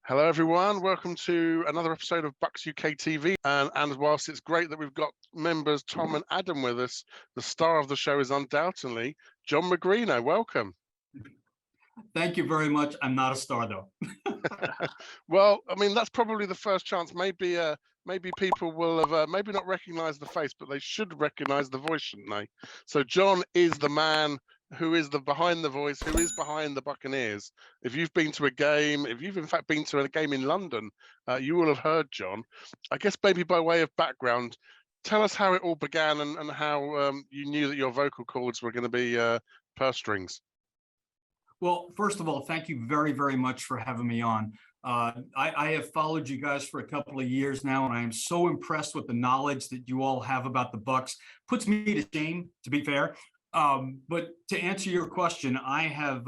Hello, everyone. Welcome to another episode of Bucs UK TV. And whilst it's great that we've got members Tom and Adam with us, the star of the show is undoubtedly John Magrino. Welcome. Thank you very much. I'm not a star, though. Well, I mean, that's probably the first chance. Maybe people will have maybe not recognized the face, but they should recognize the voice, shouldn't they? So John is the man who is behind the voice, who is behind the Buccaneers. If you've been to a game, if you've in fact been to a game in London, you will have heard John. I guess maybe by way of background, tell us how it all began and how you knew that your vocal cords were going to be purse strings. Well, first of all, thank you very, very much for having me on. I have followed you guys for a couple of years now, and I am so impressed with the knowledge that you all have about the Bucs. Puts me to shame, to be fair. But to answer your question, I have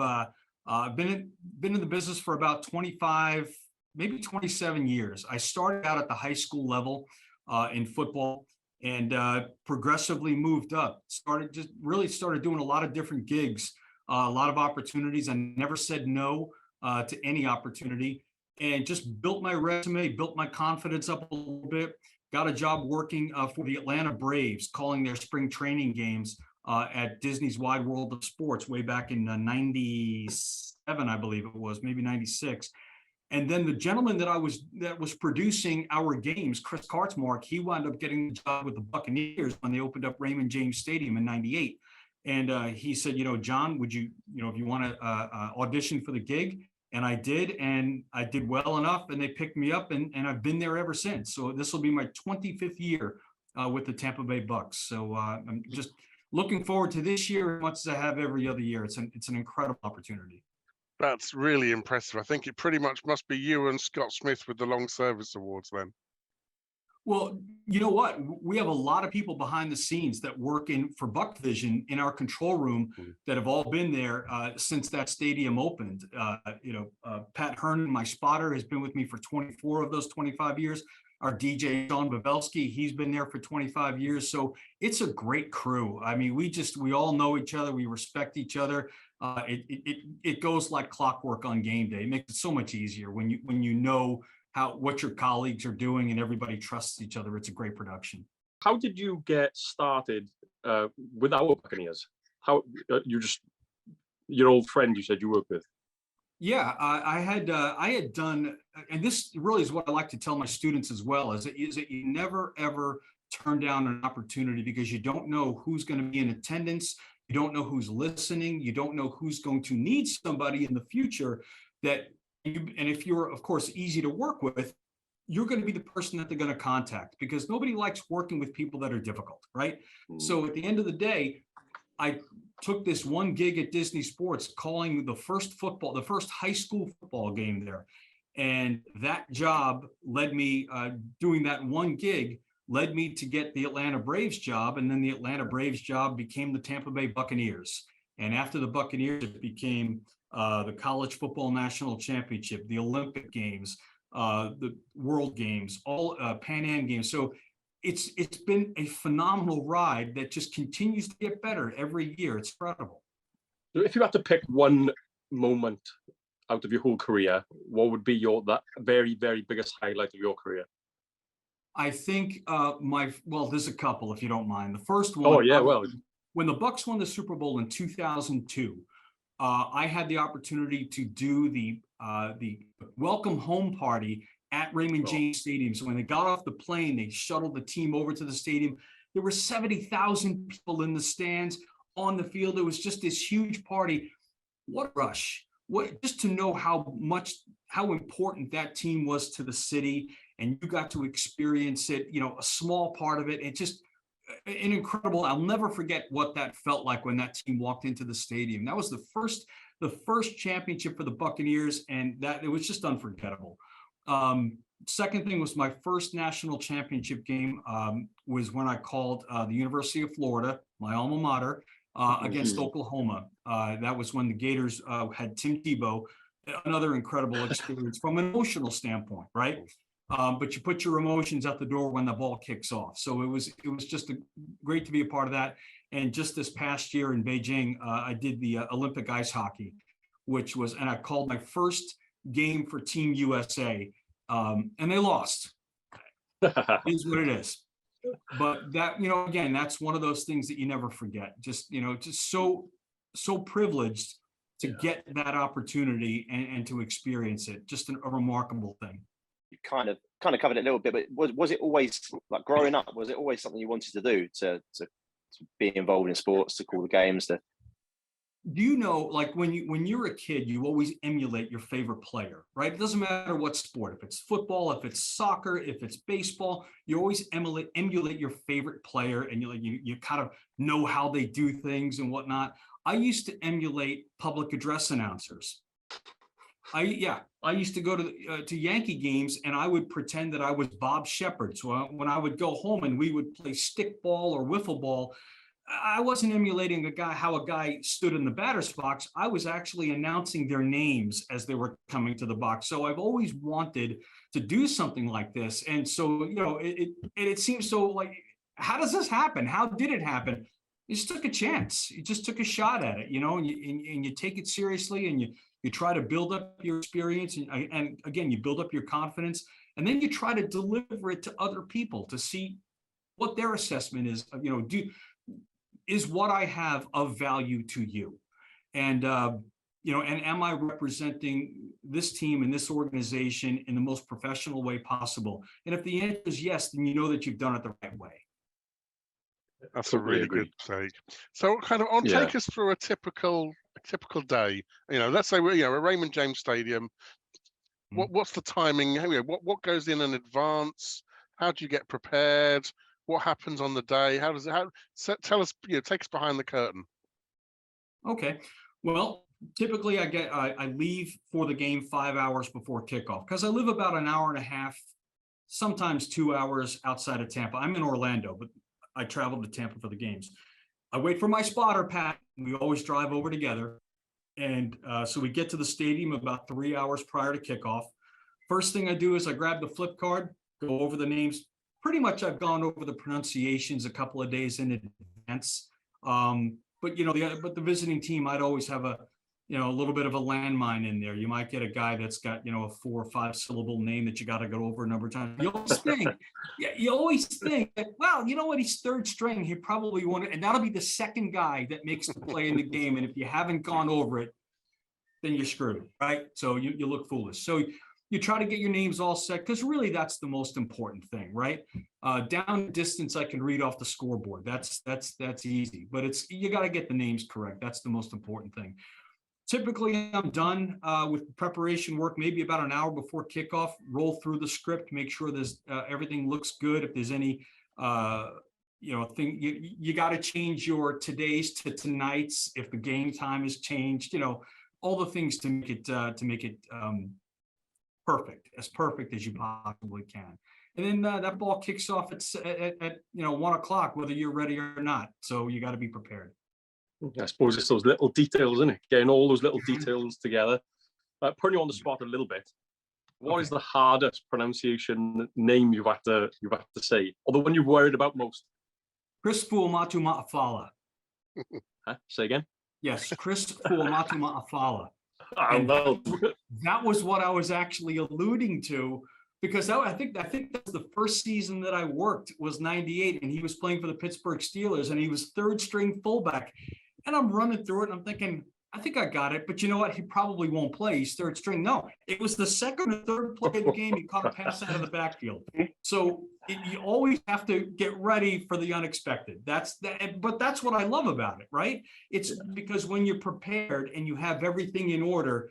been in the business for about 25, maybe 27 years. I started out at the high school level in football and progressively moved up. Started doing a lot of different gigs, a lot of opportunities. I never said no to any opportunity, and just built my resume, built my confidence up a little bit. Got a job working for the Atlanta Braves, calling their spring training games at Disney's Wide World of Sports way back in 97, I believe it was, maybe 96. And then the gentleman that was producing our games, Chris Kartsmark, he wound up getting the job with the Buccaneers when they opened up Raymond James Stadium in 98. And he said, John, would you, if you want to audition for the gig? And I did well enough, and they picked me up, and I've been there ever since. So this will be my 25th year with the Tampa Bay Bucs. So I'm just looking forward to this year as much as I have every other year. It's an incredible opportunity. That's really impressive. I think it pretty much must be you and Scott Smith with the long service awards then. Well, you know what? We have a lot of people behind the scenes that work for Buck Vision in our control room that have all been there since that stadium opened. Pat Hernan, my spotter, has been with me for 24 of those 25 years. Our DJ, Sean Bavelski, he's been there for 25 years. So it's a great crew. I mean, we all know each other. We respect each other. It goes like clockwork on game day. It makes it so much easier when you know what your colleagues are doing and everybody trusts each other. It's a great production. How did you get started with our Buccaneers? How your old friend you said you worked with? Yeah, I had done, and this really is what I like to tell my students as well, is that you never ever turn down an opportunity, because you don't know who's going to be in attendance. You don't know who's listening. You don't know who's going to need somebody in the future and if you're, of course, easy to work with, you're going to be the person that they're going to contact, because nobody likes working with people that are difficult, right? So at the end of the day, I took this one gig at Disney Sports, calling the first high school football game there. And that job led me, doing that one gig, led me to get the Atlanta Braves job. And then the Atlanta Braves job became the Tampa Bay Buccaneers. And after the Buccaneers, it became the College Football National Championship, the Olympic Games, the World Games, all Pan Am Games. So it's been a phenomenal ride that just continues to get better every year. It's incredible. If you had to pick one moment out of your whole career, what would be that very, very biggest highlight of your career? I think there's a couple, if you don't mind. The first one. Oh yeah, when the Bucs won the Super Bowl in 2002. I had the opportunity to do the welcome home party at Raymond James Stadium. So when they got off the plane, they shuttled the team over to the stadium. There were 70,000 people in the stands, on the field. It was just this huge party. What a rush. Just to know how important that team was to the city, and you got to experience it, a small part of it. It just an incredible. I'll never forget what that felt like when that team walked into the stadium. That was the first championship for the Buccaneers, and that it was just unforgettable. Second thing was my first national championship game was when I called the University of Florida, my alma mater, against Oklahoma. That was when the Gators had Tim Tebow. Another incredible experience from an emotional standpoint, right? But you put your emotions out the door when the ball kicks off. So it was just great to be a part of that. And just this past year in Beijing, I did the Olympic ice hockey, and I called my first game for Team USA, and they lost. It is what it is. But that, again, that's one of those things that you never forget. Just, just so privileged to get that opportunity and to experience it. Just a remarkable thing. You kind of covered it a little bit, but was it always, like, growing up, was it always something you wanted to do, to be involved in sports, to call the games? Do you know, like, when you're a kid, you always emulate your favorite player, right? It doesn't matter what sport, if it's football, if it's soccer, if it's baseball, you always emulate your favorite player, and you kind of know how they do things and whatnot. I used to emulate public address announcers. I used to go to Yankee games, and I would pretend that I was Bob Shepard. So when I would go home and we would play stickball or wiffle ball, I wasn't emulating how a guy stood in the batter's box. I was actually announcing their names as they were coming to the box. So I've always wanted to do something like this. And so, it seems so, like, how does this happen? How did it happen? You just took a chance. You just took a shot at it, and you take it seriously, and you try to build up your experience. And again, you build up your confidence, and then you try to deliver it to other people to see what their assessment is. Is what I have of value to you? And, and am I representing this team and this organization in the most professional way possible? And if the answer is yes, then you know that you've done it the right way. That's a really good take. So kind of take us through a typical day. Let's say we're at Raymond James Stadium. What's the timing? What goes in advance? How do you get prepared? What happens on the day? Tell us, take us behind the curtain. Okay. Well, typically I leave for the game 5 hours before kickoff, because I live about an hour and a half, sometimes 2 hours outside of Tampa. I'm in Orlando, but I travel to Tampa for the games. I wait for my spotter, Pat. We always drive over together. And so we get to the stadium about 3 hours prior to kickoff. First thing I do is I grab the flip card, go over the names. Pretty much I've gone over the pronunciations a couple of days in advance. But the visiting team, I'd always have a little bit of a landmine in there. You might get a guy that's got, a 4 or 5 syllable name that you got to go over a number of times. You always think that, well, you know what, he's third string. He probably won't, and that'll be the second guy that makes the play in the game. And if you haven't gone over it, then you're screwed, right? So you look foolish. So you try to get your names all set, because really that's the most important thing, right? Down distance, I can read off the scoreboard. That's easy, but you got to get the names correct. That's the most important thing. Typically, I'm done with preparation work maybe about an hour before kickoff. Roll through the script, make sure there's everything looks good. If there's any thing, you got to change your today's to tonight's if the game time is changed. All the things to make it perfect as you possibly can. And then that ball kicks off at 1 o'clock, whether you're ready or not. So you got to be prepared. I suppose it's those little details, isn't it? Getting all those little details together. Putting you on the spot a little bit. What is the hardest pronunciation name you've had to say, or the one you're worried about most? Chris Fuamatu Ma'afala. Say again? Yes, Chris Fuamatu Ma'afala. That was what I was actually alluding to, because I think that's the first season that I worked was 98, and he was playing for the Pittsburgh Steelers, and he was third string fullback. And I'm running through it, and I'm thinking, I think I got it, but you know what? He probably won't play. He's third string. No, it was the second or third play of the game. He caught a pass out of the backfield. So you always have to get ready for the unexpected. But that's what I love about it, right? It's because when you're prepared and you have everything in order,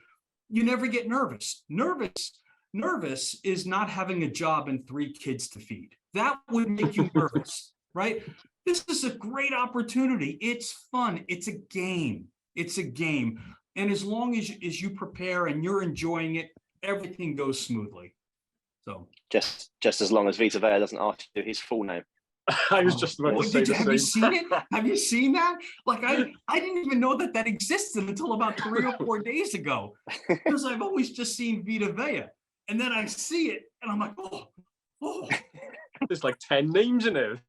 you never get nervous. Nervous is not having a job and 3 kids to feed. That would make you nervous, right? This is a great opportunity. It's fun. It's a game. And as long as you prepare and you're enjoying it, everything goes smoothly. So just as long as Vita Vea doesn't ask you his full name. I was just about to say the same. Have you seen it? Have you seen that? Like I didn't even know that existed until about 3 or 4 days ago, because I've always just seen Vita Vea. And then I see it and I'm like, oh. There's like 10 names in it.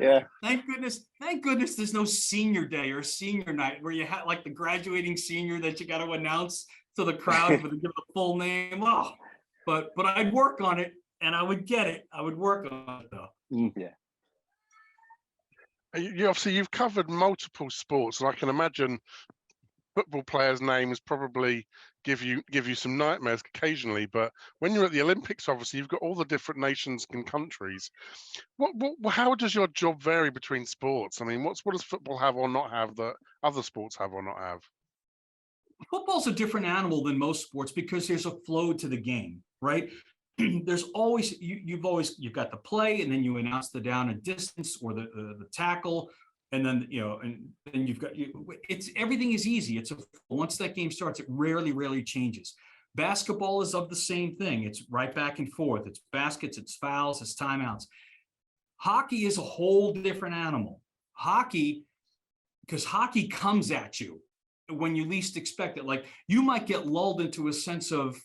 Yeah. Thank goodness there's no senior day or senior night where you have like the graduating senior that you got to announce to the crowd with give the full name. Oh, but I'd work on it and I would get it. I would work on it though. Yeah. You obviously you've covered multiple sports, and I can imagine football players' names probably give you some nightmares occasionally. But when you're at the Olympics, obviously you've got all the different nations and countries. How does your job vary between sports? I mean, what does football have or not have that other sports have or not have? Football's a different animal than most sports because there's a flow to the game, right? There's always you've got the play, and then you announce the down and distance or the tackle, and then and then you've got it's everything is easy. Once that game starts, it rarely changes. Basketball is of the same thing. It's right back and forth. It's baskets, it's fouls, it's timeouts. Hockey is a whole different animal. Because hockey comes at you when you least expect it. Like you might get lulled into a sense of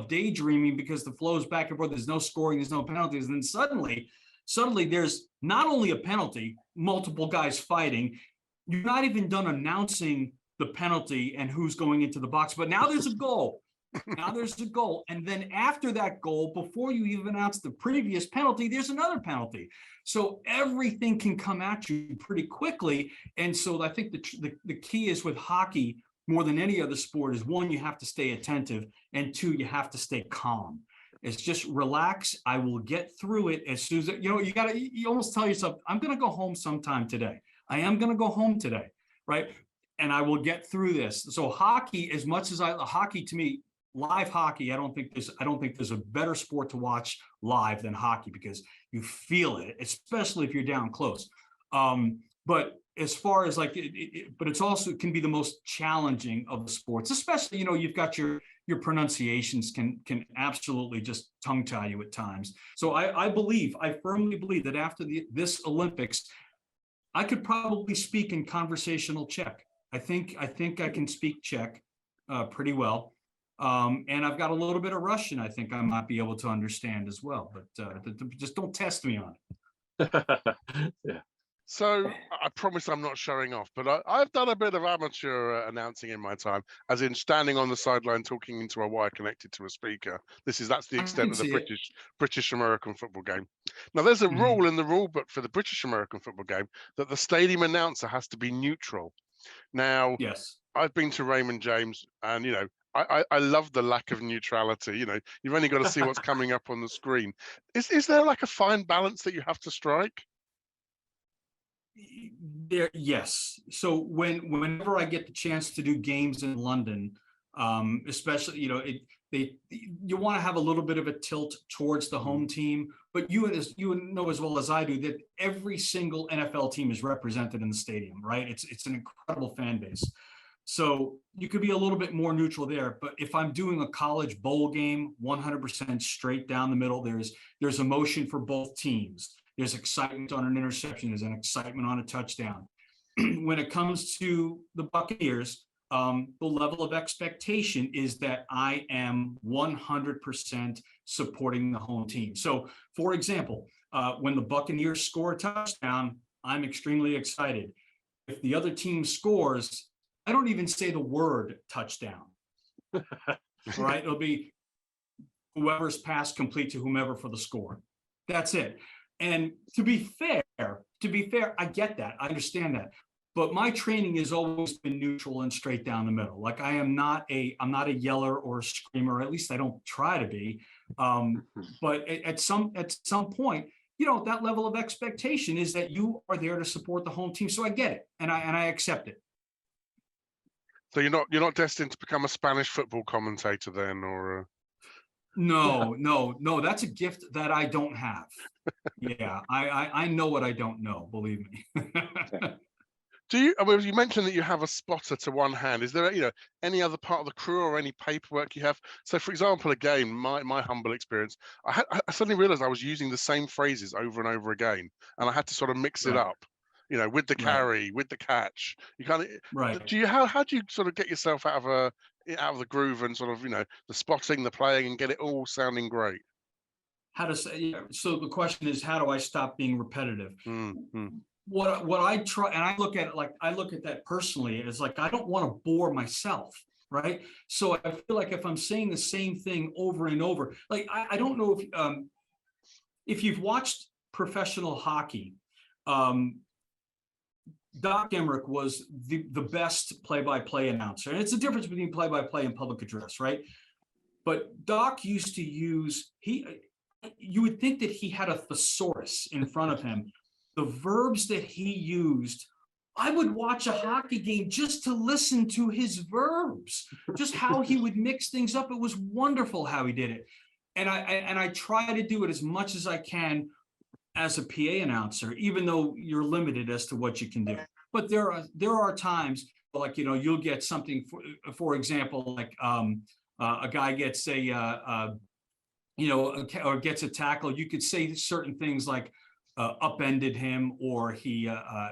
daydreaming because the flow's back and forth. There's no scoring, there's no penalties, and then suddenly there's not only a penalty, multiple guys fighting. You're not even done announcing the penalty and who's going into the box, but now there's a goal. Now there's a goal, and then after that goal, before you even announce the previous penalty, there's another penalty. So everything can come at you pretty quickly, and so I think the key is with hockey more than any other sport is, one, you have to stay attentive, and two, you have to stay calm. It's just relax. I will get through it as soon as you almost tell yourself, I'm going to go home sometime today. I am going to go home today, right? And I will get through this. So hockey, as much as hockey to me, live hockey, I don't think there's a better sport to watch live than hockey because you feel it, especially if you're down close. But as far as but it's also can be the most challenging of the sports, especially, you've got your pronunciations can absolutely just tongue tie you at times. So I firmly believe that after this Olympics, I could probably speak in conversational Czech. I think I can speak Czech pretty well. And I've got a little bit of Russian I think I might be able to understand as well, but just don't test me on it. Yeah. So I promise I'm not showing off, but I've done a bit of amateur announcing in my time, as in standing on the sideline talking into a wire connected to a speaker. That's the extent of the British American football game. Now there's a rule in the rule book for the British American football game that the stadium announcer has to be neutral. Now, yes, I've been to Raymond James, and I love the lack of neutrality. You've only got to see what's coming up on the screen. Is there like a fine balance that you have to strike? Yes. So whenever I get the chance to do games in London, especially, you want to have a little bit of a tilt towards the home team, but you know as well as I do that every single NFL team is represented in the stadium, right? It's an incredible fan base. So you could be a little bit more neutral there, but if I'm doing a college bowl game, 100% straight down the middle, there's emotion for both teams. There's excitement on an interception. There's an excitement on a touchdown. When it comes to the Buccaneers, the level of expectation is that I am 100% supporting the home team. So, for example, when the Buccaneers score a touchdown, I'm extremely excited. If the other team scores, I don't even say the word touchdown. Right? It'll be whoever's pass complete to whomever for the score. That's it. And to be fair, I get that. I understand that. But my training has always been neutral and straight down the middle. Like I'm not a yeller or a screamer. At least I don't try to be. But at some point, that level of expectation is that you are there to support the home team. So I get it, and I accept it. So you're not destined to become a Spanish football commentator then, or? No, that's a gift that I don't have. Yeah, I know what I don't know, believe me. You mentioned that you have a spotter to one hand. Is there, any other part of the crew or any paperwork you have? So, for example, again, my humble experience, I suddenly realized I was using the same phrases over and over again, and I had to sort of mix it up, with the carry, with the catch. You kind of how do you sort of get yourself out of the groove and sort of the spotting, the playing, and get it all sounding great? So the question is, how do I stop being repetitive? What I try, and I look at it I look at that personally, is like I don't want to bore myself. right? So I feel like if I'm saying the same thing over and over, like I don't know if you've watched professional hockey, Doc Emmerich was the best play-by-play announcer. And it's the difference between play-by-play and public address, right? But Doc used to use, you would think that he had a thesaurus in front of him. The verbs that he used, I would watch a hockey game just to listen to his verbs, just how he would mix things up. It was wonderful how he did it. And I try to do it as much as I can as a PA announcer, even though you're limited as to what you can do. But there are times like, you'll get something, for example, like a guy gets or gets a tackle. You could say certain things like upended him, or he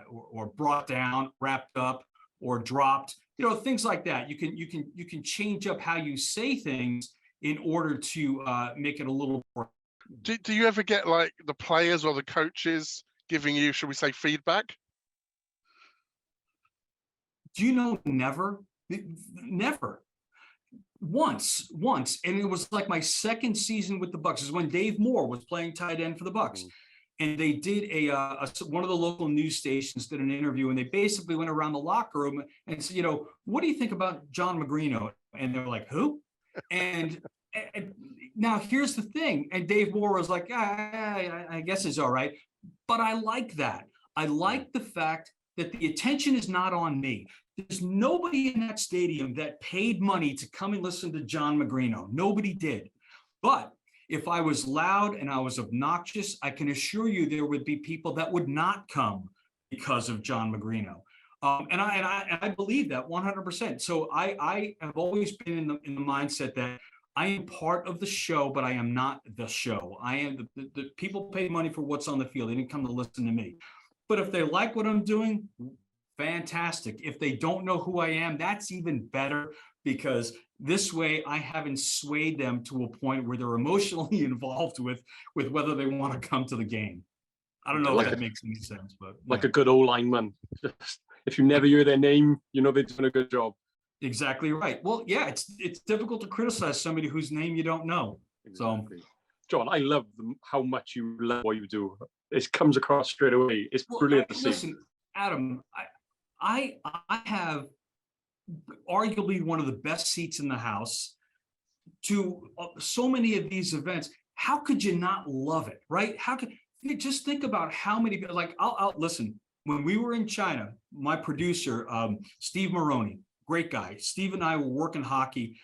or brought down, wrapped up, or dropped. Things like that. You can change up how you say things in order to make it a little more. Do you ever get like the players or the coaches giving you, should we say, feedback? Never. Once, and it was like my second season with the Bucs is when Dave Moore was playing tight end for the Bucs. And they did one of the local news stations did an interview, and they basically went around the locker room and said, what do you think about John Magrino? And they're like, who? And now here's the thing. And Dave Moore was like, I guess it's all right. But I like that. I like the fact that the attention is not on me. There's nobody in that stadium that paid money to come and listen to John Magrino. Nobody did. But if I was loud and I was obnoxious, I can assure you there would be people that would not come because of John Magrino. And I believe that 100%. So I have always been in the mindset that I am part of the show, but I am not the show. I am the people pay money for what's on the field. They didn't come to listen to me. But if they like what I'm doing, fantastic. If they don't know who I am, that's even better, because this way I haven't swayed them to a point where they're emotionally involved with whether they want to come to the game. I don't know if that makes any sense, but like a good old lineman. If you never hear their name, they're doing a good job. Exactly right. Well, yeah, it's difficult to criticize somebody whose name you don't know. Exactly. So, John, I love how much you love what you do. It comes across straight away. It's brilliant to see. Listen, Adam, I have arguably one of the best seats in the house to so many of these events. How could you not love it, right? How could you just think about how many, like, I'll listen, when we were in China, my producer, Steve Maroney, great guy. Steve and I were working hockey,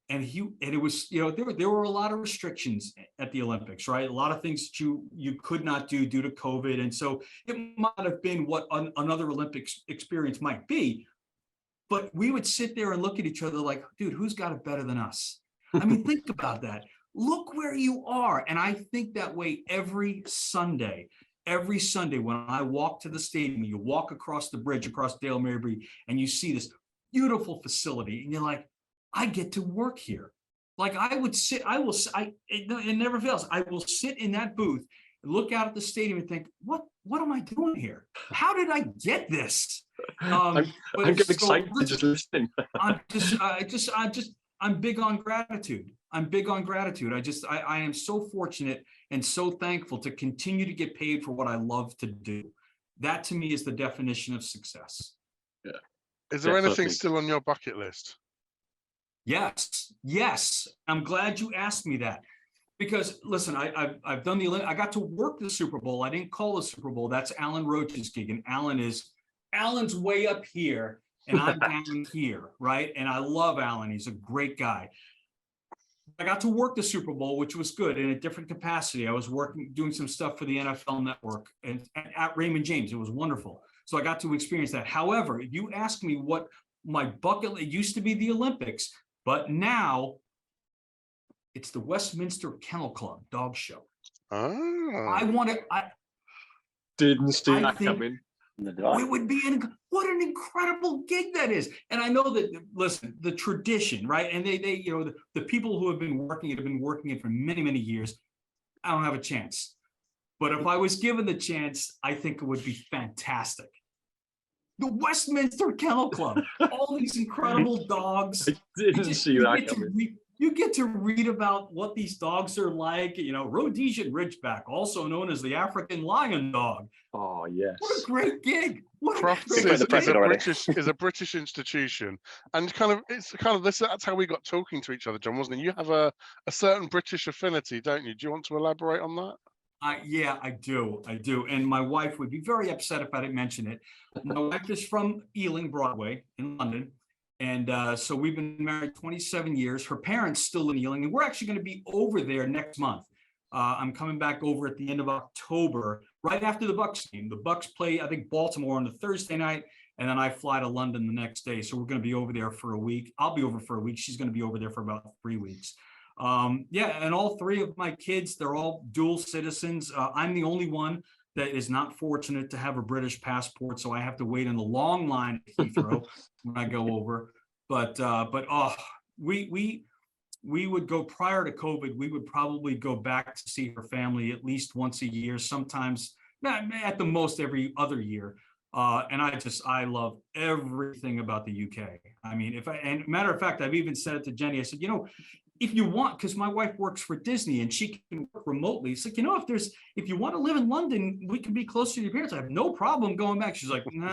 and it was, there were a lot of restrictions at the Olympics, right? A lot of things that you could not do due to COVID. And so it might have been what another Olympics experience might be, but we would sit there and look at each other like, dude, who's got it better than us? I mean, think about that. Look where you are. And I think that way every Sunday when I walk to the stadium, you walk across the bridge, across Dale Mabry, and you see this beautiful facility, and you're like, I get to work here. Like it never fails. I will sit in that booth and look out at the stadium and think, what am I doing here? How did I get this? I'm getting excited just listening. I'm big on gratitude. I am so fortunate and so thankful to continue to get paid for what I love to do. That to me is the definition of success. Yeah. Is there anything still on your bucket list? Yes. I'm glad you asked me that, because listen, I've done I got to work the Super Bowl. I didn't call the Super Bowl. That's Alan Roach's gig, and Alan's way up here, and I'm down here, right? And I love Alan. He's a great guy. I got to work the Super Bowl, which was good in a different capacity. I was doing some stuff for the NFL Network and at Raymond James. It was wonderful. So I got to experience that. However, you ask me what my bucket list used to be, the Olympics, but now it's the Westminster Kennel Club dog show. Oh. Didn't see that coming. It would be what an incredible gig that is. And I know that, listen, the tradition, right? And they the people who have been working it for many, many years. I don't have a chance. But if I was given the chance, I think it would be fantastic. the Westminster Kennel Club, all these incredible dogs. I didn't see that coming. You get to read about what these dogs are like, Rhodesian Ridgeback, also known as the African lion dog. Oh, yes. What a great gig. Crofts is a British institution, and that's how we got talking to each other, John, wasn't it? You have a certain British affinity, don't you? Do you want to elaborate on that? Yeah, I do. And my wife would be very upset if I didn't mention it. My wife is from Ealing, Broadway in London. And so we've been married 27 years. Her parents still in Ealing, and we're actually going to be over there next month. I'm coming back over at the end of October, right after the Bucs game. The Bucs play, I think, Baltimore on the Thursday night, and then I fly to London the next day. So we're going to be over there for a week. I'll be over for a week. She's going to be over there for about 3 weeks. And all three of my kids, they're all dual citizens. I'm the only one that is not fortunate to have a British passport, so I have to wait in the long line at Heathrow when I go over. But we would go prior to COVID. We would probably go back to see her family at least once a year, sometimes at the most every other year. And I love everything about the UK. I mean, and matter of fact, I've even said it to Jenny. I said, if you want, because my wife works for Disney and she can work remotely. It's like, if you want to live in London, we can be closer to your parents. I have no problem going back. She's like, no,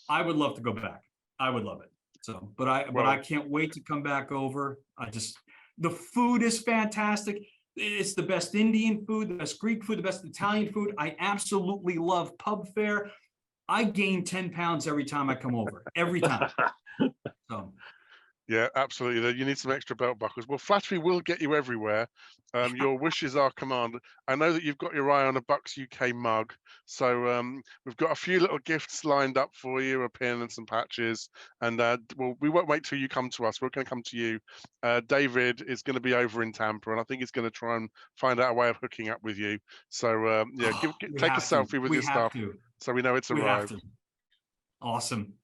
I would love to go back. I would love it. So, but I can't wait to come back over. The food is fantastic. It's the best Indian food, the best Greek food, the best Italian food. I absolutely love pub fare. I gain 10 pounds every time I come over, every time. So. Yeah, absolutely. You need some extra belt buckles. Well, flattery will get you everywhere. Your wish is our command. I know that you've got your eye on a Bucs UK mug. So we've got a few little gifts lined up for you, a pin and some patches. And we won't wait till you come to us. We're going to come to you. David is going to be over in Tampa, and I think he's going to try and find out a way of hooking up with you. So take a selfie with your stuff so we know it's arrived. Awesome.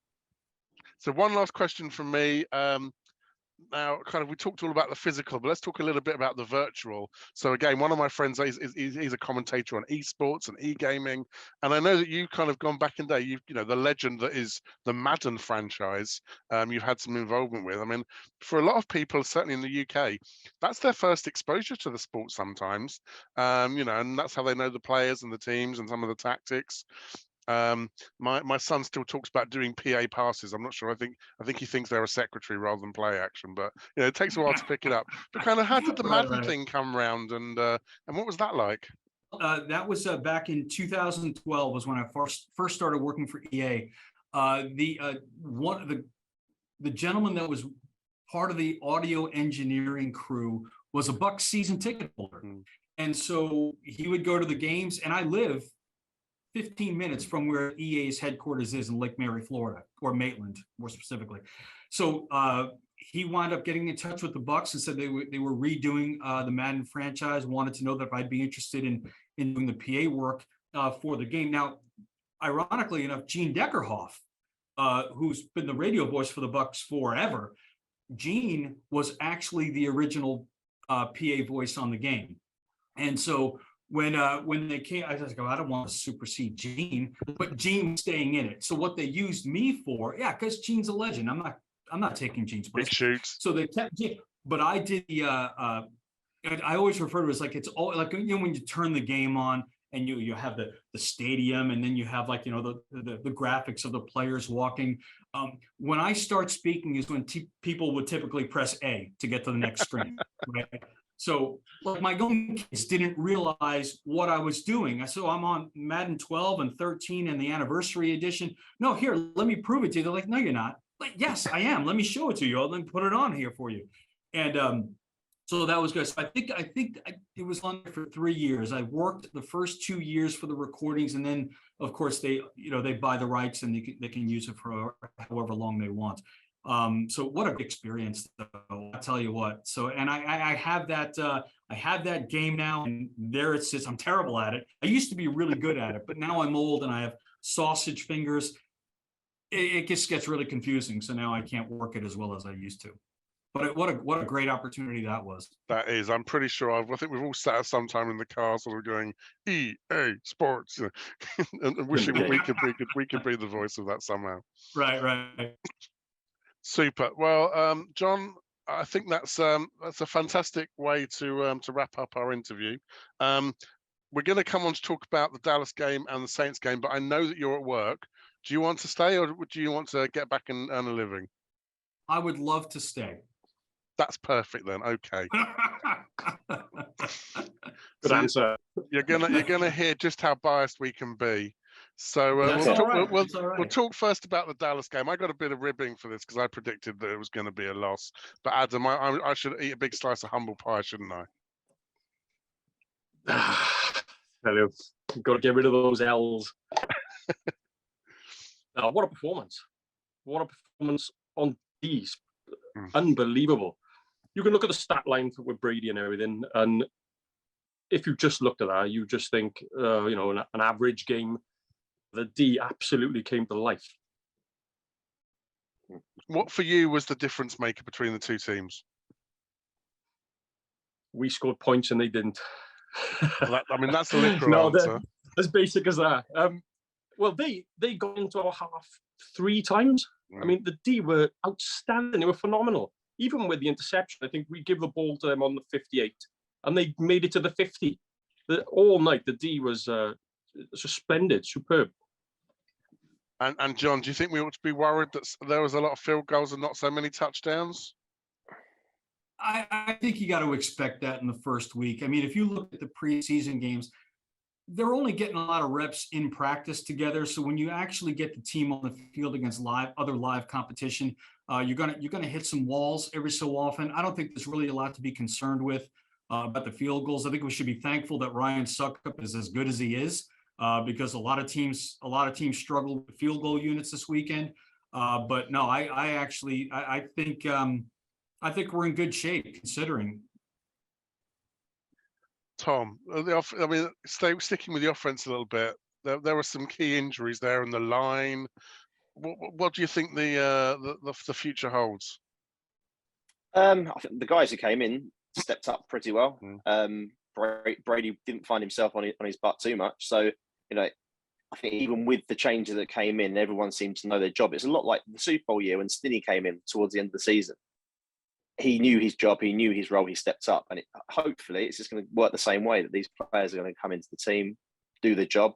So one last question from me. Now, we talked all about the physical, but let's talk a little bit about the virtual. So again, one of my friends, he's a commentator on esports and e-gaming, and I know that you've kind of gone back in day. The legend that is the Madden franchise. You've had some involvement with. I mean, for a lot of people, certainly in the UK, that's their first exposure to the sport sometimes. And that's how they know the players and the teams and some of the tactics. My son still talks about doing PA passes. I'm not sure. I think he thinks they're a secretary rather than play action, but it takes a while to pick it up. But how did the Madden thing come round, and what was that like? That was back in 2012 was when I first started working for EA. The gentleman that was part of the audio engineering crew was a Bucs season ticket holder, and so he would go to the games, and I live 15 minutes from where EA's headquarters is in Lake Mary, Florida, or Maitland, more specifically. So he wound up getting in touch with the Bucs and said they were redoing the Madden franchise, wanted to know that if I'd be interested in doing the PA work for the game. Now, ironically enough, Gene Deckerhoff, who's been the radio voice for the Bucs forever, Gene was actually the original PA voice on the game. And so when they came, I was like, I don't want to supersede Gene, but Gene was staying in it. So what they used me for, because Gene's a legend. I'm not taking Gene's place. Big shoots. So they kept, but I did the. I always refer to it as like it's all like when you turn the game on and you have the stadium, and then you have the graphics of the players walking. When I start speaking is when people would typically press A to get to the next screen. Right? So my own kids didn't realize what I was doing. So I'm on Madden 12 and 13 and the anniversary edition. No, here, let me prove it to you. They're like, no, you're not. Like, yes, I am. Let me show it to you. Let me put it on here for you. And so that was good. So I think it was on there for 3 years. I worked the first 2 years for the recordings, and then of course they buy the rights and they can use it for however long they want. So what an experience, though, I'll tell you what. So, and I have that game now, and there it sits. I'm terrible at it. I used to be really good at it, but now I'm old and I have sausage fingers. It just gets really confusing. So now I can't work it as well as I used to. what a great opportunity that was. That is, I'm pretty sure. I think we've all sat at some time in the car, sort of going EA Sports, and wishing that we could be the voice of that somehow. Right. Super. Well, John, I think that's a fantastic way to wrap up our interview. We're going to come on to talk about the Dallas game and the Saints game, but I know that you're at work. Do you want to stay, or do you want to get back and earn a living? I would love to stay. That's perfect then. Okay. Good answer. You're gonna hear just how biased we can be. So we'll talk first about the Dallas game. I got a bit of ribbing for this because I predicted that it was going to be a loss. But Adam, I should eat a big slice of humble pie, shouldn't I? Hello. You've got to get rid of those L's. What a performance. What a performance on these. Unbelievable. You can look at the stat line with Brady and everything, and if you just looked at that, you just think, an average game. The D absolutely came to life. What for you was the difference maker between the two teams? We scored points and they didn't. That's the literal answer. As basic as that. Well, they got into our half 3 times. I mean, the D were outstanding. They were phenomenal. Even with the interception, I think we give the ball to them on the 58, and they made it to the 50. All night, the D was splendid, superb. And John, do you think we ought to be worried that there was a lot of field goals and not so many touchdowns? I think you got to expect that in the first week. I mean, if you look at the preseason games, they're only getting a lot of reps in practice together. So when you actually get the team on the field against other live competition, you're gonna hit some walls every so often. I don't think there's really a lot to be concerned with about the field goals. I think we should be thankful that Ryan Succop is as good as he is, because a lot of teams struggle with field goal units this weekend. But no, I think we're in good shape considering. Tom, sticking with the offense a little bit, there were some key injuries there in the line. What do you think the future holds? I think the guys who came in stepped up pretty well. Brady didn't find himself on his butt too much. So, I think even with the changes that came in, everyone seemed to know their job. It's a lot like the Super Bowl year when Stinney came in towards the end of the season. He knew his job, he knew his role, he stepped up. And hopefully it's just going to work the same way, that these players are going to come into the team, do the job,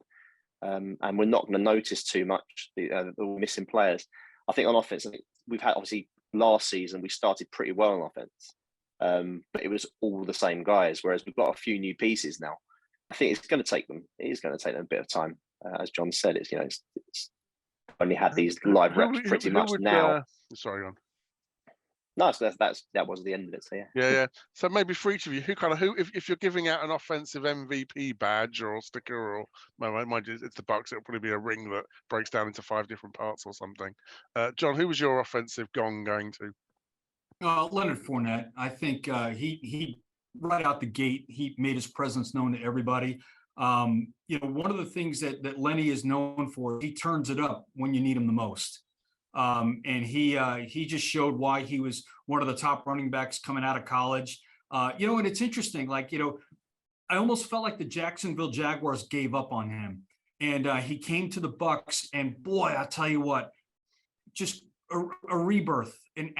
and we're not going to notice too much the missing players. I think on offense, we've had, obviously, last season we started pretty well on offense, but it was all the same guys, whereas we've got a few new pieces now. I think it is going to take them a bit of time. As John said, it's only had these live reps pretty much now. Sorry, on. No, so that was the end of it. So yeah. So maybe for each of you, who, if you're giving out an offensive MVP badge or sticker, or mind you, it's the Bucs, it'll probably be a ring that breaks down into 5 different parts or something. John, who was your offensive gong going to? Leonard Fournette. I think he right out the gate, he made his presence known to everybody. One of the things that Lenny is known for, he turns it up when you need him the most. And he just showed why he was one of the top running backs coming out of college. And it's interesting, I almost felt like the Jacksonville Jaguars gave up on him, and he came to the Bucs, and boy, I tell you what, just a rebirth and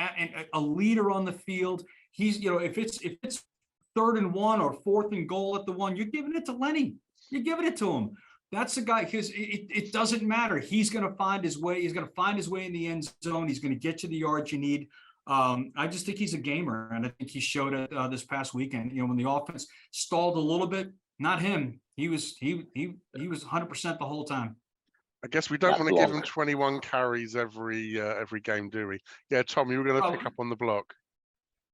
a leader on the field. He's, if it's 3rd and 1 or 4th and goal at the 1, you're giving it to Lenny. You're giving it to him. That's the guy, because it doesn't matter. He's going to find his way. He's going to find his way in the end zone. He's going to get you the yards you need. I just think he's a gamer, and I think he showed it this past weekend. When the offense stalled a little bit, not him. He was 100% the whole time. I guess we don't want to give him 21 carries every game, do we? Yeah, Tom, you were going to pick up on the block.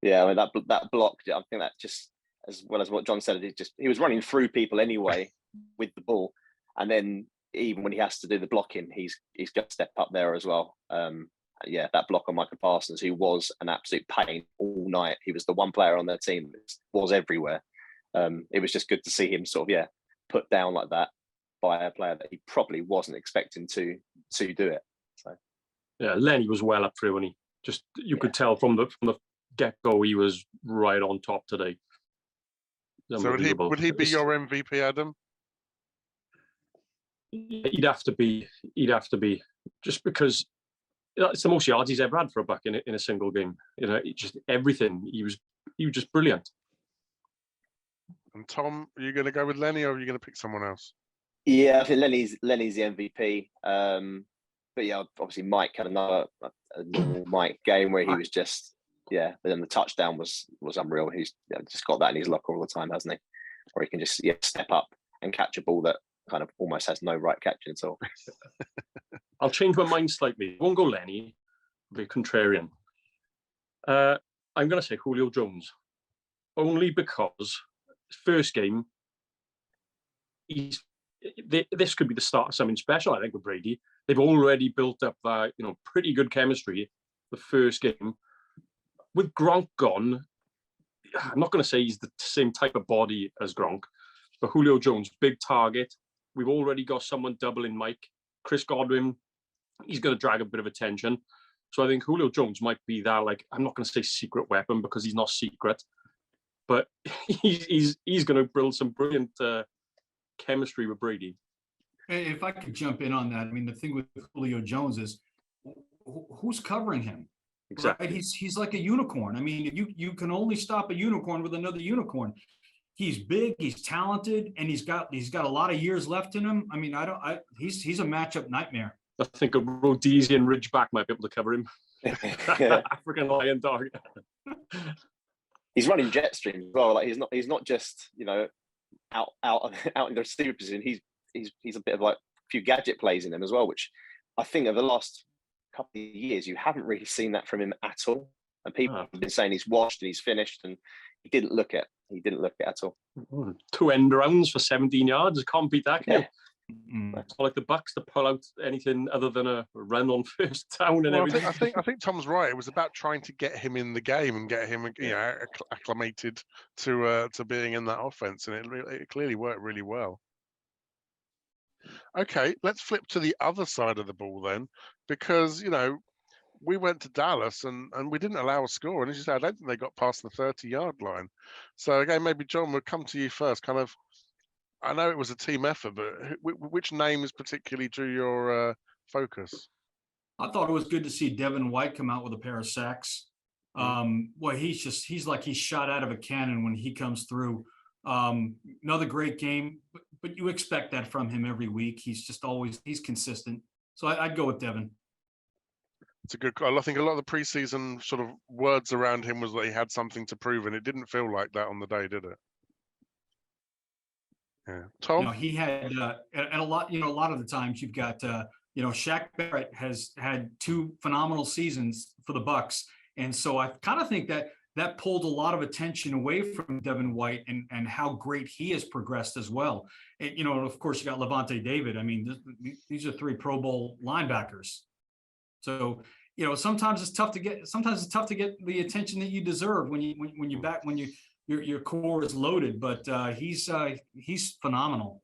Yeah, I mean, that block. I think that just, as well as what John said, he was running through people anyway with the ball. And then even when he has to do the blocking, he's got to step up there as well. That block on Micah Parsons, who was an absolute pain all night. He was the one player on their team that was everywhere. It was just good to see him sort of put down like that by a player that he probably wasn't expecting to do it. So yeah, Lenny was well up through, and you could tell from the get-go, he was right on top today. So would he be your MVP, Adam? He'd have to be, just because it's the most yards he's ever had for a Buck in a single game. You know, just everything. He was just brilliant. And Tom, are you going to go with Lenny, or are you going to pick someone else? Yeah, I think Lenny's the MVP. But yeah, obviously Mike had a normal Mike game where he was just, but then the touchdown was unreal. He's just got that in his locker all the time, hasn't he? Where he can just step up and catch a ball that kind of almost has no right catching at all. I'll change my mind slightly. I won't go Lenny, I'll be contrarian. I'm going to say Julio Jones, only because first game, this could be the start of something special, I think, with Brady. They've already built up that, pretty good chemistry the first game. With Gronk gone, I'm not going to say he's the same type of body as Gronk, but Julio Jones, big target. We've already got someone doubling Mike. Chris Godwin, he's going to drag a bit of attention. So I think Julio Jones might be that, I'm not going to say secret weapon because he's not secret, but he's going to build some brilliant chemistry with Brady. If I could jump in on that, I mean, the thing with Julio Jones is who's covering him? Exactly. Right? He's like a unicorn. I mean, you can only stop a unicorn with another unicorn. He's big, he's talented, and he's got a lot of years left in him. I mean, he's a matchup nightmare. I think a Rhodesian Ridgeback might be able to cover him. African lion dog. He's running jet stream as well. He's not just out in the receiver position. He's a bit of a few gadget plays in him as well, which I think over the last couple of years you haven't really seen that from him at all. And people have been saying he's washed and he's finished, and he didn't look it. He didn't look it at all. 2 end rounds for 17 yards. Can't beat that, can you? Mm. It's not like the Bucs to pull out anything other than a run on first down and everything. I think Tom's right. It was about trying to get him in the game and get him, acclimated to being in that offense, and it clearly worked really well. Okay, let's flip to the other side of the ball then, because we went to Dallas and we didn't allow a score, and as you say, I don't think they got past the 30-yard line. So again, maybe John, we'll come to you first. Kind of, I know it was a team effort, but which names particularly drew your focus? I thought it was good to see Devin White come out with a pair of sacks. He's like he's shot out of a cannon when he comes through. Another great game, but you expect that from him every week. He's consistent. So I'd go with Devin. It's a good call. I think a lot of the preseason sort of words around him was that he had something to prove, and it didn't feel like that on the day, did it? Yeah, Tom. He had, and a lot of the times you've got, Shaq Barrett has had 2 phenomenal seasons for the Bucs, and so I kind of think that pulled a lot of attention away from Devin White and how great he has progressed as well. And, of course, you got Levante David. I mean, these are 3 Pro Bowl linebackers. So, sometimes it's tough to get the attention that you deserve when your core is loaded, but he's phenomenal.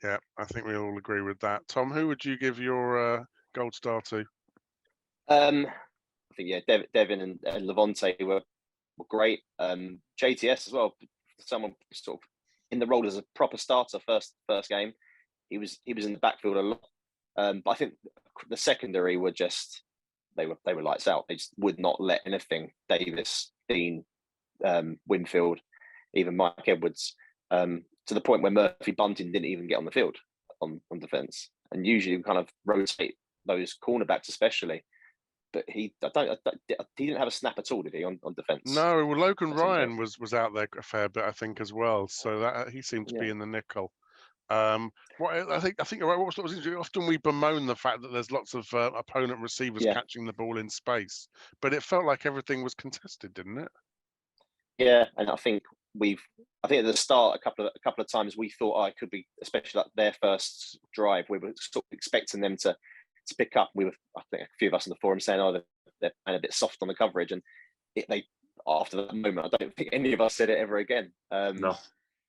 Yeah, I think we all agree with that. Tom, who would you give your gold star to? I think Devin and Levante were great. JTS as well, someone sort of in the role as a proper starter first game. He was in the backfield a lot. But I think the secondary were just they were lights out. They just would not let anything. Davis, Dean, Winfield, even Mike Edwards, to the point where Murphy Bunting didn't even get on the field on defense. And usually we kind of rotate those cornerbacks, especially. But he didn't have a snap at all, did he, on defense? No, well, Logan Ryan was out there a fair bit, I think, as well. So that he seemed to be in the nickel. I think often we bemoan the fact that there's lots of opponent receivers catching the ball in space, but it felt like everything was contested, didn't it? Yeah, and I think at the start a couple of times we thought it could be, especially like their first drive, we were sort of expecting them to pick up. I think a few of us in the forum saying, they're playing a bit soft on the coverage, and after that moment, I don't think any of us said it ever again. No.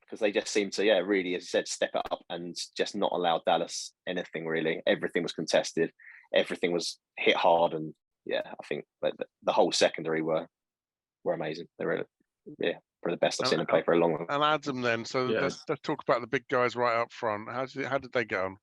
Because they just seemed to, really, as you said, step it up and just not allow Dallas anything, really. Everything was contested. Everything was hit hard. And, I think the whole secondary were were amazing. They were, yeah, probably the best I've seen them play for a long time. And Adam, then. So let's talk about the big guys right up front. How did they go on?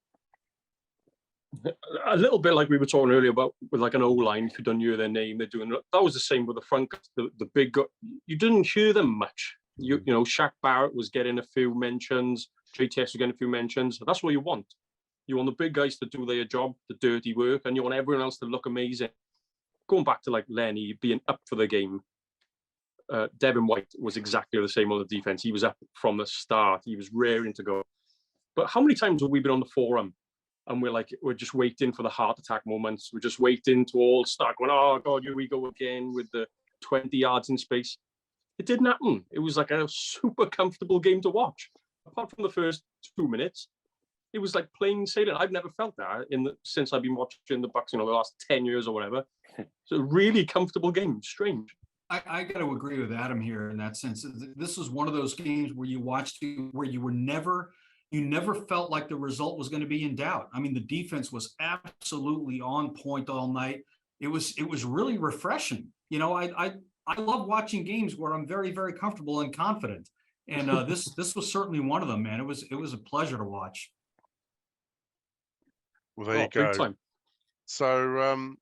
A little bit like we were talking earlier about with like an O-line, if you don't hear their name, they're doing that. Was the same with the front. The big guy, you didn't hear them much. You know, Shaq Barrett was getting a few mentions. JTS was getting a few mentions. That's what you want. You want the big guys to do their job, the dirty work, and you want everyone else to look amazing. Going back to like Lenny being up for the game, Devin White was exactly the same on the defense. He was up from the start. He was raring to go. But how many times have we been on the forum and we're just waiting for the heart attack moments? We're just waiting to all start going, oh God, here we go again with the 20 yards in space. It didn't happen. It was like a super comfortable game to watch. Apart from the first 2 minutes, it was like plain sailing. I've never felt that since I've been watching the Bucs, the last 10 years or whatever. It's a really comfortable game. Strange. I got to agree with Adam here in that sense. This was one of those games where you watched where you never felt like the result was going to be in doubt. I mean, the defense was absolutely on point all night. It was really refreshing. I love watching games where I'm very, very comfortable and confident. And this was certainly one of them, man. It was a pleasure to watch. Well, there you go. Big time. So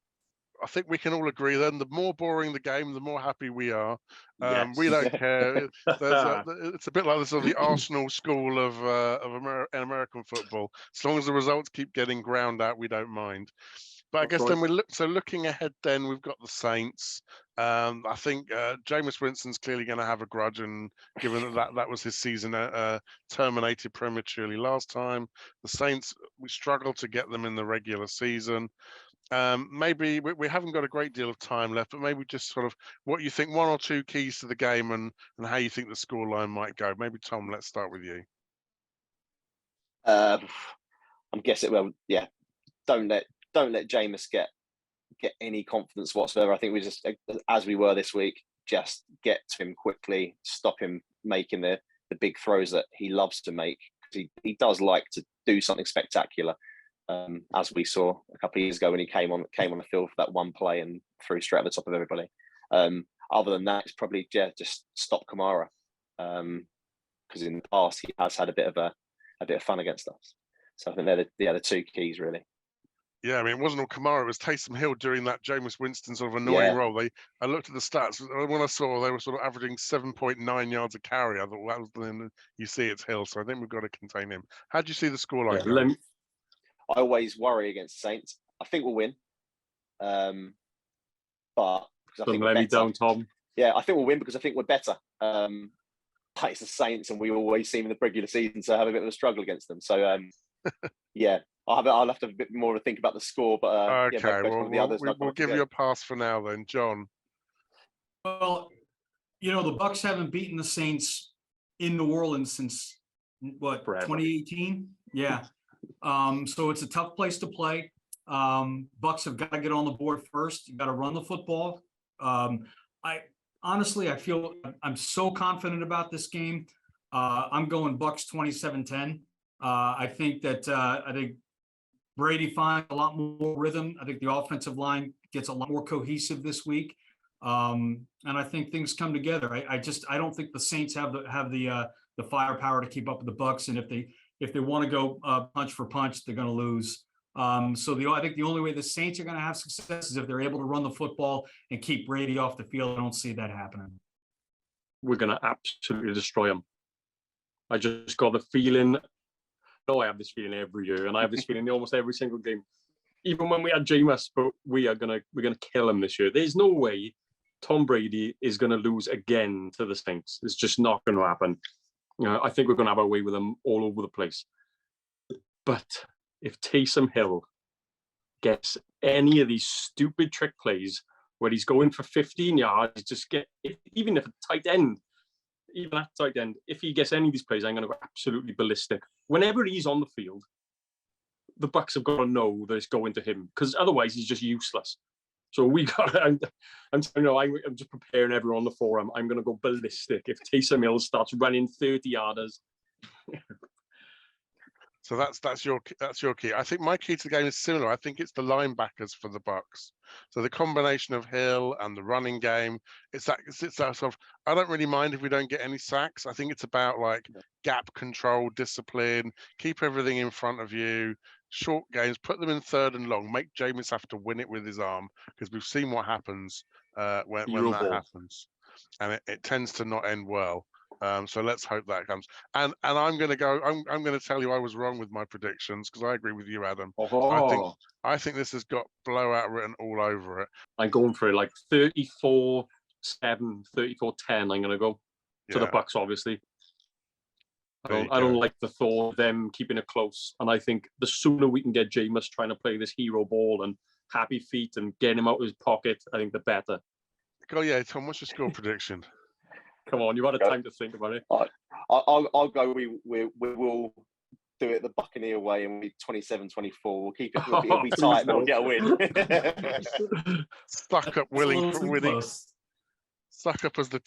I think we can all agree then, the more boring the game, the more happy we are. Yes. We don't care. It's a bit like the Arsenal school of American football. As long as the results keep getting ground out, we don't mind. But I guess then looking ahead, then we've got the Saints. I think Jameis Winston's clearly going to have a grudge, and given that was his season terminated prematurely last time, the Saints, we struggled to get them in the regular season. Maybe we haven't got a great deal of time left, but maybe just sort of what you think, one or two keys to the game, and how you think the scoreline might go. Maybe Tom, let's start with you. I'm guessing. Well, yeah. Don't let Jameis get any confidence whatsoever. I think we just, as we were this week, just get to him quickly, stop him making the big throws that he loves to make. He does like to do something spectacular. As we saw a couple of years ago when he came on the field for that one play and threw straight at the top of everybody. Other than that, it's probably just stop Kamara, because in the past he has had a bit of fun against us. So I think they're the two keys really. Yeah, I mean, it wasn't all Kamara, it was Taysom Hill during that Jameis Winston sort of annoying role. I looked at the stats. When I saw they were sort of averaging 7.9 yards a carry, I thought, well, then you see it's Hill. So I think we've got to contain him. How do you see the scoreline going? I always worry against the Saints. I think we'll win. But because I think let me down, Tom. Yeah, I think we'll win because I think we're better. It's the Saints, and we always seem in the regular season to have a bit of a struggle against them. So yeah, I'll have to have a bit more of a think about the score. But okay, we'll give you a pass for now then, John. Well, the Bucs haven't beaten the Saints in New Orleans since what, 2018? Yeah. So it's a tough place to play. Bucs have got to get on the board first. You got to run the football. I feel I'm so confident about this game. I'm going Bucs 27-10. I think Brady finds a lot more rhythm. I think the offensive line gets a lot more cohesive this week. And I think things come together. I don't think the Saints have the firepower to keep up with the Bucs. And if they want to go punch for punch, they're going to lose. I think the only way the Saints are going to have success is if they're able to run the football and keep Brady off the field. I don't see that happening. We're going to absolutely destroy them. I just got the feeling. I have this feeling every year, and I have this feeling in almost every single game. Even when we had Jameis, but we're gonna kill him this year. There's no way Tom Brady is going to lose again to the Saints. It's just not going to happen. I think we're going to have our way with them all over the place. But if Taysom Hill gets any of these stupid trick plays where he's going for 15 yards, even if a tight end, even at tight end, if he gets any of these plays, I'm going to go absolutely ballistic. Whenever he's on the field, the Bucs have got to know that it's going to him, because otherwise he's just useless. So I'm just preparing everyone on the forum. I'm going to go ballistic if Taysom Hill starts running 30 yarders. So that's your key. I think my key to the game is similar. I think it's the linebackers for the Bucs. So the combination of Hill and the running game. It's that sort of. I don't really mind if we don't get any sacks. I think it's about like gap control, discipline, keep everything in front of you. Short games, put them in 3rd and long. Make Jameis have to win it with his arm because we've seen what happens when that happens, and it tends to not end well. So let's hope that comes. And I'm going to go. I'm going to tell you I was wrong with my predictions because I agree with you, Adam. I think this has got blowout written all over it. I'm going for it like 34-7, 34-10. I'm going to go to the Bucs, obviously. I don't like the thought of them keeping it close. And I think the sooner we can get Jameis trying to play this hero ball and happy feet and get him out of his pocket, I think the better. Oh yeah, Tom, what's your score prediction? Come on, you've had a time to think about it. I'll go. We will do it the Buccaneer way and we'll be 27-24. We'll keep it. It'll be tight, but we'll get a win. Stuck up, willing for winning. Suck up as the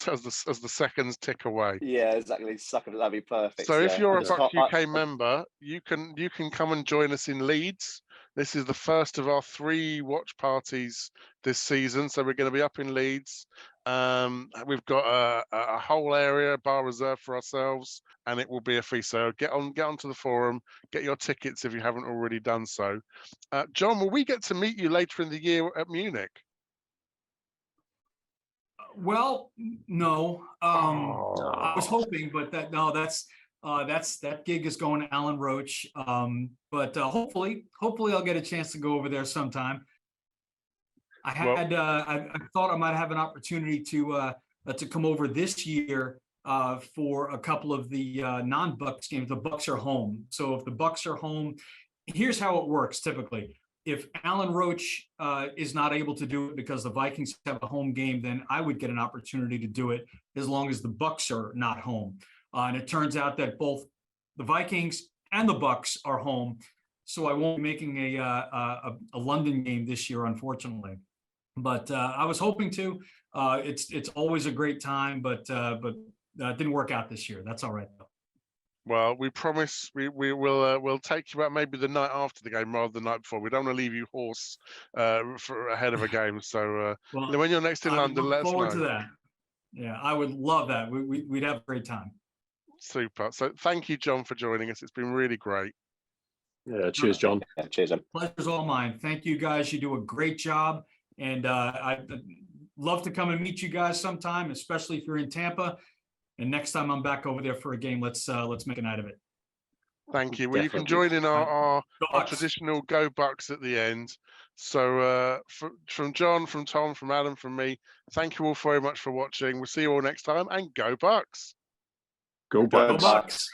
seconds tick away. Yeah, exactly. Suck up, that'd be perfect. So if you're a Bucs UK member, you can come and join us in Leeds. This is the first of our 3 watch parties this season. So we're going to be up in Leeds. We've got a whole area, bar reserved for ourselves, and it will be a feast. So get onto the forum, get your tickets if you haven't already done so. John, will we get to meet you later in the year at Munich? Well, no. I was hoping, but that gig is going to Alan Roach. But hopefully I'll get a chance to go over there sometime. I thought I might have an opportunity to come over this year for a couple of the non-Bucs games. The Bucs are home, so if the Bucs are home, here's how it works typically. If Alan Roach is not able to do it because the Vikings have a home game, then I would get an opportunity to do it as long as the Bucs are not home. And it turns out that both the Vikings and the Bucs are home, so I won't be making a London game this year, unfortunately. But I was hoping to. It's always a great time, but it didn't work out this year. That's all right though. Well, we promise we'll take you out maybe the night after the game rather than the night before. We don't want to leave you hoarse for ahead of a game. So when you're next in London, let us know. Forward to that. Yeah, I would love that. We'd have a great time. Super. So thank you, John, for joining us. It's been really great. Yeah, cheers, John. Yeah, cheers, John. Pleasure's all mine. Thank you, guys. You do a great job, and I'd love to come and meet you guys sometime, especially if you're in Tampa. And next time I'm back over there for a game, let's make a night of it. Thank you. Well, you can join in our traditional Go Bucs at the end. So from John, from Tom, from Adam, from me, thank you all very much for watching. We'll see you all next time, and Go Bucs. Go Bucs. Go Bucs.